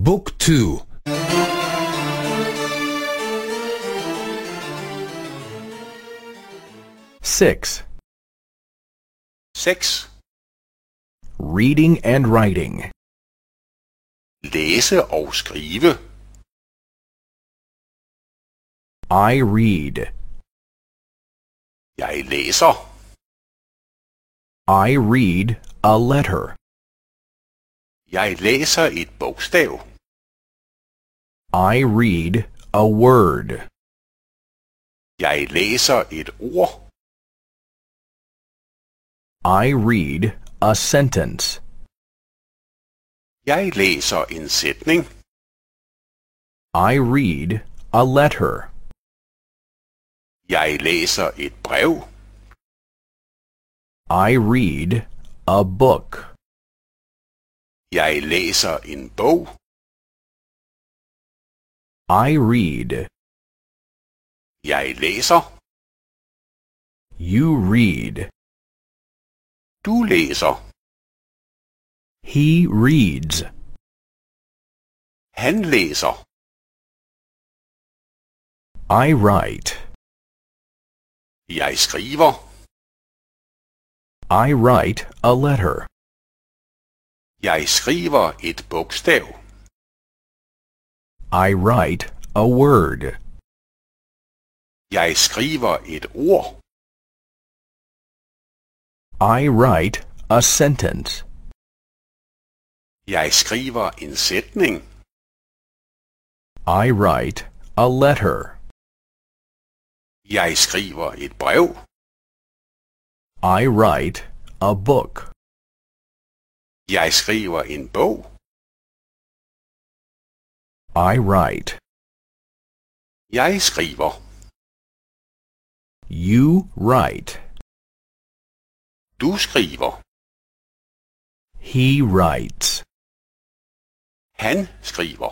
Book 2. 6. 6. Reading and writing. Læse og skrive. I read. Jeg læser. I read a letter. Jeg læser et bogstav. I read a word. Jeg læser et ord. I read a sentence. Jeg læser en sætning. I read a letter. Jeg læser et brev. I read a book. Jeg læser en bog. I read. Jeg læser. You read. Du læser. He reads. Han læser. I write. Jeg skriver. I write a letter. Jeg skriver et bogstav. I write a word. Jeg skriver et ord. I write a sentence. Jeg skriver en sætning. I write a letter. Jeg skriver et brev. I write a book. Jeg skriver en bog. I write. Jeg skriver. You write. Du skriver. He writes. Han skriver.